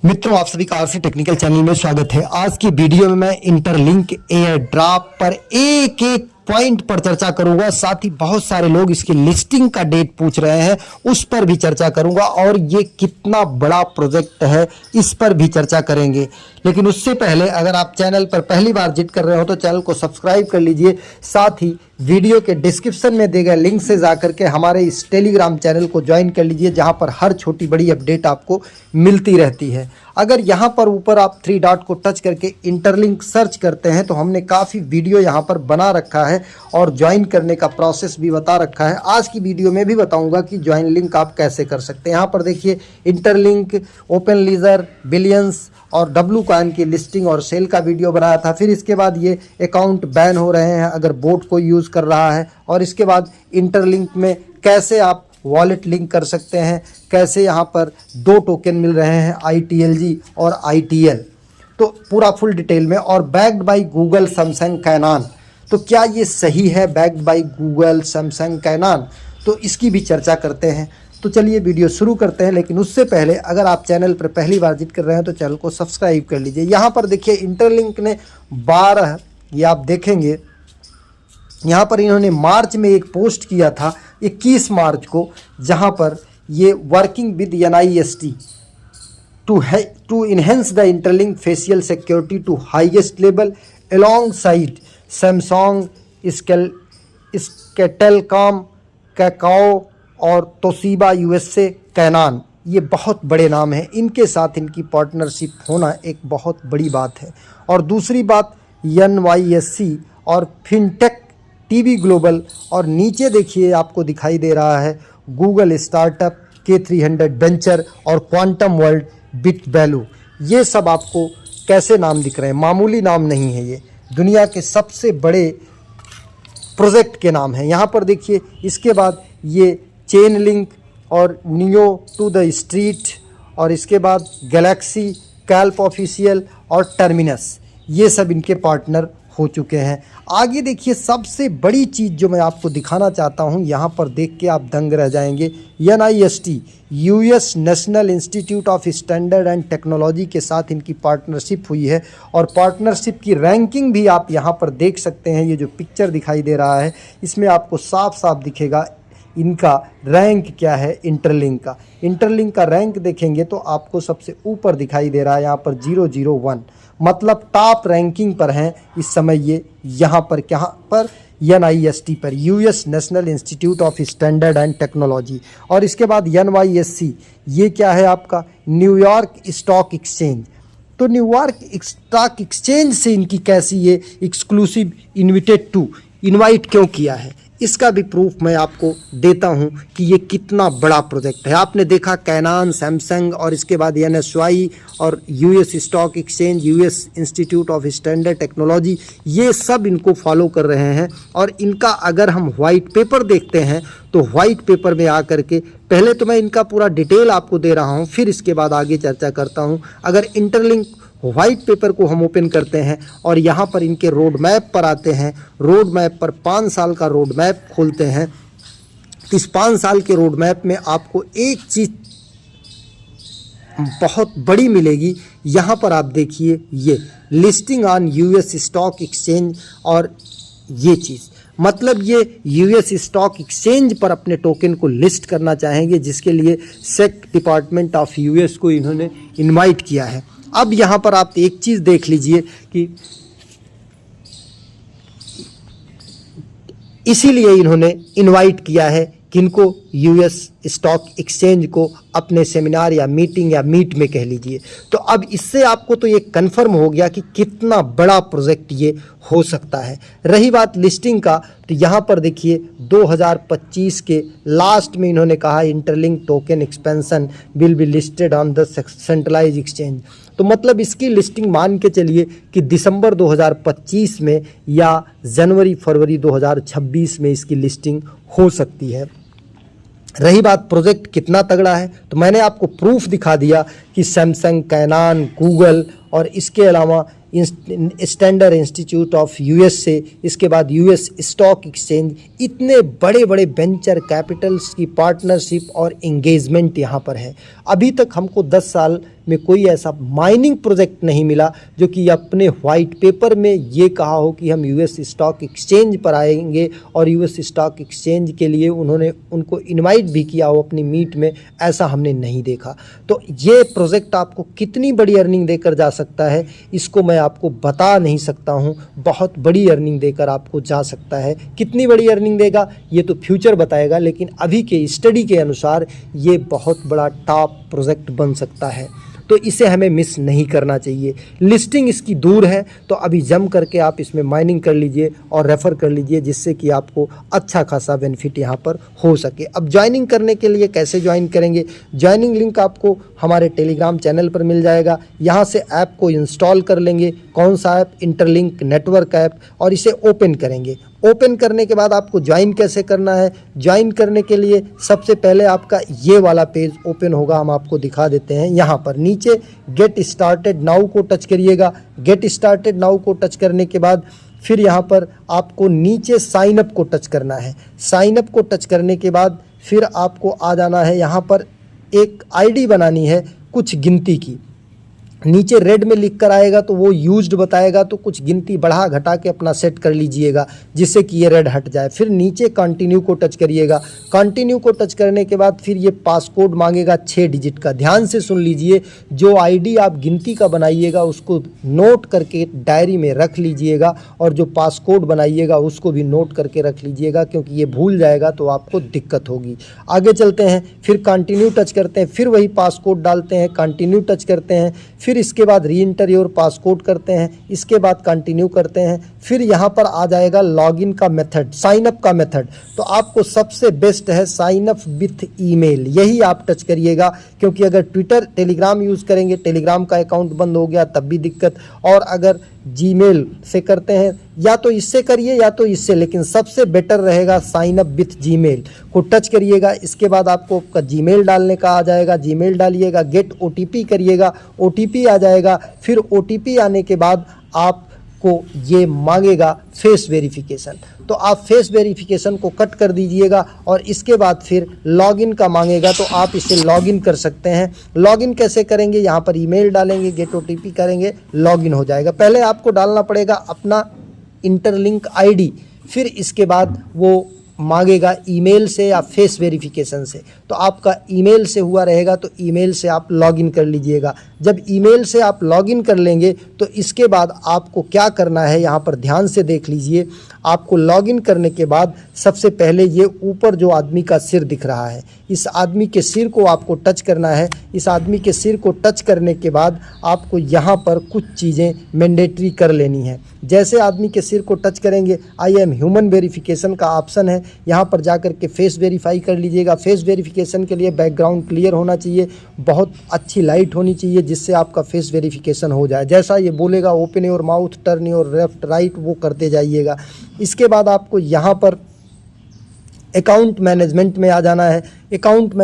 मित्रों, आप सभी का आरसी टेक्निकल चैनल में स्वागत है। आज की वीडियो में मैं इंटरलिंक एयर ड्रॉप पर एक एक पॉइंट पर चर्चा करूंगा। साथ ही बहुत सारे लोग इसकी लिस्टिंग का डेट पूछ रहे हैं, उस पर भी चर्चा करूंगा और ये कितना बड़ा प्रोजेक्ट है इस पर भी चर्चा करेंगे। लेकिन उससे पहले अगर आप चैनल पर पहली बार विजिट कर रहे हो तो चैनल को सब्सक्राइब कर लीजिए। साथ ही वीडियो के डिस्क्रिप्शन में दिए गए लिंक से जाकर के हमारे इस टेलीग्राम चैनल को ज्वाइन कर लीजिए, जहां पर हर छोटी बड़ी अपडेट आपको मिलती रहती है। अगर यहां पर ऊपर आप 3 डॉट को टच करके इंटरलिंक सर्च करते हैं तो हमने काफ़ी वीडियो यहां पर बना रखा है और ज्वाइन करने का प्रोसेस भी बता रखा है। आज की वीडियो में भी बताऊंगा कि ज्वाइन लिंक आप कैसे कर सकते हैं। यहाँ पर देखिए इंटरलिंक, ओपन लीजर, बिलियंस और डब्लू कॉइन की लिस्टिंग और सेल का वीडियो बनाया था। फिर इसके बाद ये अकाउंट बैन हो रहे हैं अगर बोट को यूज़ कर रहा है, और इसके बाद इंटरलिंक में कैसे आप वॉलेट लिंक कर सकते हैं, कैसे यहाँ पर 2 टोकन मिल रहे हैं ITLG और ITL, तो पूरा फुल डिटेल में। और backed by Google Samsung canyon, तो क्या ये सही है backed by Google Samsung canyon, तो इसकी भी चर्चा करते हैं। तो चलिए वीडियो शुरू करते हैं। लेकिन उससे पहले अगर आप चैनल पर पहली बार विजिट कर रहे हैं तो चैनल को सब्सक्राइब कर लीजिए। यहाँ पर देखिए इंटरलिंक ने 12, ये आप देखेंगे यहाँ पर इन्होंने मार्च में एक पोस्ट किया था 21 मार्च को, जहाँ पर ये working with NIST to enhance the interlink facial security to highest level alongside Samsung, SK Telecom, Kakao और तोशिबा USA कैनान। ये बहुत बड़े नाम हैं, इनके साथ इनकी पार्टनरशिप होना एक बहुत बड़ी बात है। और दूसरी बात NYSE और फिनटेक TV ग्लोबल, और नीचे देखिए आपको दिखाई दे रहा है गूगल स्टार्टअप, K300 वेंचर और क्वांटम वर्ल्ड, बिट वैल्यू। ये सब आपको कैसे नाम दिख रहे हैं, मामूली नाम नहीं है, ये दुनिया के सबसे बड़े प्रोजेक्ट के नाम हैं। यहाँ पर देखिए इसके बाद ये चेन लिंक और नियो टू द स्ट्रीट, और इसके बाद गैलेक्सी, कैल्प ऑफिशियल और टर्मिनस, ये सब इनके पार्टनर हो चुके हैं। आगे देखिए सबसे बड़ी चीज़ जो मैं आपको दिखाना चाहता हूं, यहाँ पर देख के आप दंग रह जाएंगे। NIST US national institute of standard and technology के साथ इनकी पार्टनरशिप हुई है, और पार्टनरशिप की रैंकिंग भी आप यहाँ पर देख सकते हैं। ये जो पिक्चर दिखाई दे रहा है इसमें आपको साफ साफ दिखेगा इनका रैंक क्या है। इंटरलिंक का रैंक देखेंगे तो आपको सबसे ऊपर दिखाई दे रहा है यहाँ पर 001, मतलब टॉप रैंकिंग पर हैं इस समय ये। यहाँ पर कहाँ पर, NIST पर, US national institute of standard and technology. और इसके बाद NYSE, ये क्या है आपका, न्यूयॉर्क स्टॉक एक्सचेंज। तो न्यूयॉर्क स्टॉक एक्सचेंज से इनकी कैसी ये एक्सक्लूसिव इनवाइट क्यों किया है, इसका भी प्रूफ मैं आपको देता हूं कि ये कितना बड़ा प्रोजेक्ट है। आपने देखा कैनान, सैमसंग और इसके बाद NSY और US stock exchange, US institute of standard technology, ये सब इनको फॉलो कर रहे हैं। और इनका अगर हम वाइट पेपर देखते हैं तो वाइट पेपर में आकर के, पहले तो मैं इनका पूरा डिटेल आपको दे रहा हूँ, फिर इसके बाद आगे चर्चा करता हूँ। अगर इंटरलिंक वाइट पेपर को हम ओपन करते हैं और यहाँ पर इनके रोड मैप पर आते हैं, रोड मैप पर 5 साल का रोड मैप खोलते हैं, इस 5 साल के रोड मैप में आपको एक चीज़ बहुत बड़ी मिलेगी। यहाँ पर आप देखिए ये listing on US stock exchange, और ये चीज़ मतलब ये US स्टॉक एक्सचेंज पर अपने टोकन को लिस्ट करना चाहेंगे, जिसके लिए सेक डिपार्टमेंट ऑफ US को इन्होंने इनवाइट किया है। अब यहाँ पर आप एक चीज़ देख लीजिए कि इसीलिए इन्होंने इनवाइट किया है किनको, US स्टॉक एक्सचेंज को अपने सेमिनार या मीटिंग या मीट में कह लीजिए। तो अब इससे आपको तो ये कंफर्म हो गया कि कितना बड़ा प्रोजेक्ट ये हो सकता है। रही बात लिस्टिंग का, तो यहाँ पर देखिए 2025 के लास्ट में इन्होंने कहा interlink token expansion will be listed on the centralize exchange. तो मतलब इसकी लिस्टिंग मान के चलिए कि दिसंबर 2025 में या जनवरी-फरवरी 2026 में इसकी लिस्टिंग हो सकती है। रही बात प्रोजेक्ट कितना तगड़ा है, तो मैंने आपको प्रूफ दिखा दिया कि सैमसंग, कैनान, गूगल और इसके अलावा स्टैंडर्ड इंस्टीट्यूट ऑफ US से, इसके बाद US स्टॉक एक्सचेंज, इतने बड़े बड़े वेंचर कैपिटल्स की पार्टनरशिप और एंगेजमेंट यहाँ पर है। अभी तक हमको 10 साल में कोई ऐसा माइनिंग प्रोजेक्ट नहीं मिला जो कि अपने वाइट पेपर में ये कहा हो कि हम यूएस स्टॉक एक्सचेंज पर आएंगे और यूएस स्टॉक एक्सचेंज के लिए उन्होंने उनको इनवाइट भी किया हो अपनी मीट में, ऐसा हमने नहीं देखा। तो ये प्रोजेक्ट आपको कितनी बड़ी अर्निंग देकर जा सकता है इसको मैं आपको बता नहीं सकता हूँ। बहुत बड़ी अर्निंग देकर आपको जा सकता है। कितनी बड़ी अर्निंग देगा ये तो फ्यूचर बताएगा, लेकिन अभी के स्टडी के अनुसार ये बहुत बड़ा टॉप प्रोजेक्ट बन सकता है। तो इसे हमें मिस नहीं करना चाहिए। लिस्टिंग इसकी दूर है तो अभी जम करके आप इसमें माइनिंग कर लीजिए और रेफ़र कर लीजिए, जिससे कि आपको अच्छा खासा बेनिफिट यहाँ पर हो सके। अब ज्वाइनिंग करने के लिए कैसे ज्वाइन करेंगे? ज्वाइनिंग लिंक आपको हमारे टेलीग्राम चैनल पर मिल जाएगा। यहाँ से ऐप को इंस्टॉल कर लेंगे। कौन सा ऐप? इंटरलिंक नेटवर्क ऐप, और इसे ओपन करेंगे। ओपन करने के बाद आपको ज्वाइन कैसे करना है? ज्वाइन करने के लिए सबसे पहले आपका ये वाला पेज ओपन होगा, हम आपको दिखा देते हैं। यहाँ पर नीचे गेट स्टार्टेड नाउ को टच करिएगा। गेट स्टार्टेड नाउ को टच करने के बाद फिर यहाँ पर आपको नीचे साइन अप को टच करना है। साइन अप को टच करने के बाद फिर आपको आ जाना है, यहाँ पर एक आईडी बनानी है कुछ गिनती की। नीचे रेड में लिख कर आएगा तो वो यूज्ड बताएगा, तो कुछ गिनती बढ़ा घटा के अपना सेट कर लीजिएगा जिससे कि ये रेड हट जाए। फिर नीचे कंटिन्यू को टच करिएगा। कंटिन्यू को टच करने के बाद फिर ये पासकोड मांगेगा 6 डिजिट का। ध्यान से सुन लीजिए, जो आईडी आप गिनती का बनाइएगा उसको नोट करके डायरी में रख लीजिएगा, और जो पासकोड बनाइएगा उसको भी नोट करके रख लीजिएगा, क्योंकि ये भूल जाएगा तो आपको दिक्कत होगी। आगे चलते हैं, फिर कंटिन्यू टच करते हैं, फिर वही पासकोड डालते हैं, कंटिन्यू टच करते हैं, फिर इसके बाद री इंटर योर पासकोड करते हैं, इसके बाद कंटिन्यू करते हैं। फिर यहाँ पर आ जाएगा लॉगिन का मेथड, साइन अप का मेथड। तो आपको सबसे बेस्ट है साइन अप विथ ईमेल, यही आप टच करिएगा, क्योंकि अगर ट्विटर टेलीग्राम यूज़ करेंगे, टेलीग्राम का अकाउंट बंद हो गया तब भी दिक्कत, और अगर जीमेल से करते हैं या तो इससे करिए या तो इससे, लेकिन सबसे बेटर रहेगा साइन अप विथ जीमेल को टच करिएगा। इसके बाद आपको आपका जीमेल डालने का आ जाएगा, जीमेल डालिएगा, गेट ओटीपी करिएगा, ओटीपी आ जाएगा। फिर ओटीपी आने के बाद आपको ये मांगेगा फेस वेरिफिकेशन, तो आप फेस वेरिफिकेशन को कट कर दीजिएगा, और इसके बाद फिर लॉगिन का मांगेगा, तो आप इसे लॉगिन कर सकते हैं। लॉगिन कैसे करेंगे? यहाँ पर ईमेल डालेंगे, गेट ओटीपी करेंगे, लॉगिन हो जाएगा। पहले आपको डालना पड़ेगा अपना इंटरलिंक आईडी, फिर इसके बाद वो मांगेगा ईमेल से या फेस वेरिफिकेशन से। तो आपका ईमेल से हुआ रहेगा तो ईमेल से आप लॉगिन कर लीजिएगा। जब ईमेल से आप लॉगिन कर लेंगे तो इसके बाद आपको क्या करना है, यहाँ पर ध्यान से देख लीजिए। आपको लॉगिन करने के बाद सबसे पहले ये ऊपर जो आदमी का सिर दिख रहा है, इस आदमी के सिर को आपको टच करना है। इस आदमी के सिर को टच करने के बाद आपको यहाँ पर कुछ चीज़ें मैंडेटरी कर लेनी है। जैसे आदमी के सिर को टच करेंगे, आई एम ह्यूमन वेरिफिकेशन का ऑप्शन है, यहाँ पर जाकर के फेस वेरीफाई कर लीजिएगा। फेस वेरिफिकेशन के लिए बैकग्राउंड क्लियर होना चाहिए, बहुत अच्छी लाइट होनी चाहिए, जिससे आपका फेस वेरिफिकेशन हो जाए। जैसा ये बोलेगा open your mouth, turn your left right, वो करते जाइएगा। इसके बाद आपको यहाँ पर अकाउंट मैनेजमेंट में आ जाना है। अकाउंट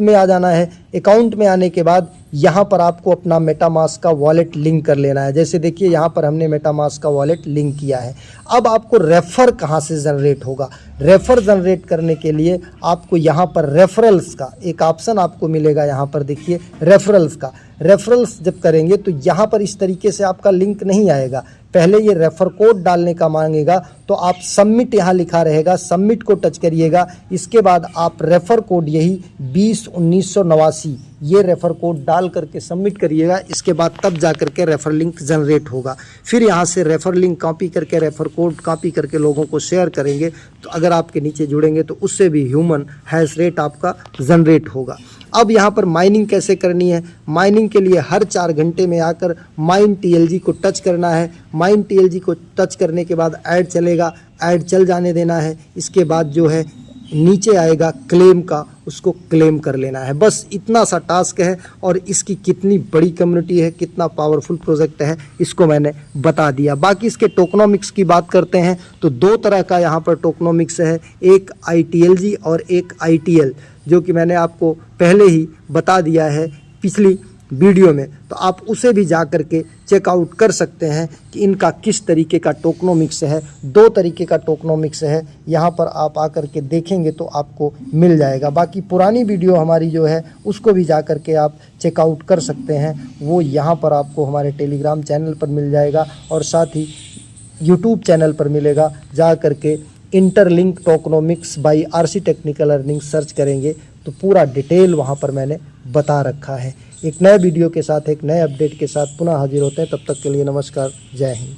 में आ जाना है। अकाउंट में आने के बाद यहाँ पर आपको अपना मेटामास्क का वॉलेट लिंक कर लेना है। जैसे देखिए यहाँ पर हमने मेटामास्क का वॉलेट लिंक किया है। अब आपको रेफ़र कहाँ से जनरेट होगा? रेफ़र जनरेट करने के लिए आपको यहाँ पर रेफरल्स का एक ऑप्शन आपको मिलेगा। यहाँ पर देखिए रेफरल्स का, रेफरल्स जब करेंगे तो यहाँ पर इस तरीके से आपका लिंक नहीं आएगा। पहले ये रेफ़र कोड डालने का मांगेगा, तो आप सबमिट यहाँ लिखा रहेगा, सबमिट को टच करिएगा। इसके बाद आप रेफ़र कोड यही 201989 ये रेफ़र कोड डाल करके सबमिट करिएगा। इसके बाद तब जा करके रेफ़र लिंक जनरेट होगा। फिर यहाँ से रेफ़र लिंक कॉपी करके, रेफ़र कोड कॉपी करके लोगों को शेयर करेंगे, तो अगर आपके नीचे जुड़ेंगे तो उससे भी ह्यूमन हैश रेट आपका जनरेट होगा। अब यहाँ पर माइनिंग कैसे करनी है? माइनिंग के लिए हर 4 घंटे में आकर माइन TLG को टच करना है। माइन TLG को टच करने के बाद ऐड चलेगा, ऐड चल जाने देना है। इसके बाद जो है नीचे आएगा क्लेम का, उसको क्लेम कर लेना है। बस इतना सा टास्क है, और इसकी कितनी बड़ी कम्युनिटी है, कितना पावरफुल प्रोजेक्ट है, इसको मैंने बता दिया। बाकी इसके टोकनोमिक्स की बात करते हैं तो 2 तरह का यहाँ पर टोकनोमिक्स है, एक ITLG और एक ITL, जो कि मैंने आपको पहले ही बता दिया है पिछली वीडियो में, तो आप उसे भी जा करके चेकआउट कर सकते हैं कि इनका किस तरीके का टोकनोमिक्स है। 2 तरीके का टोकनोमिक्स है, यहाँ पर आप आकर के देखेंगे तो आपको मिल जाएगा। बाकी पुरानी वीडियो हमारी जो है उसको भी जा करके आप चेकआउट कर सकते हैं, वो यहाँ पर आपको हमारे टेलीग्राम चैनल पर मिल जाएगा और साथ ही यूट्यूब चैनल पर मिलेगा। जा करके interlink tokenomics by RC technical earning search करेंगे तो पूरा डिटेल वहाँ पर मैंने बता रखा है। एक नए वीडियो के साथ, एक नए अपडेट के साथ पुनः हाजिर होते हैं। तब तक के लिए नमस्कार, जय हिंद।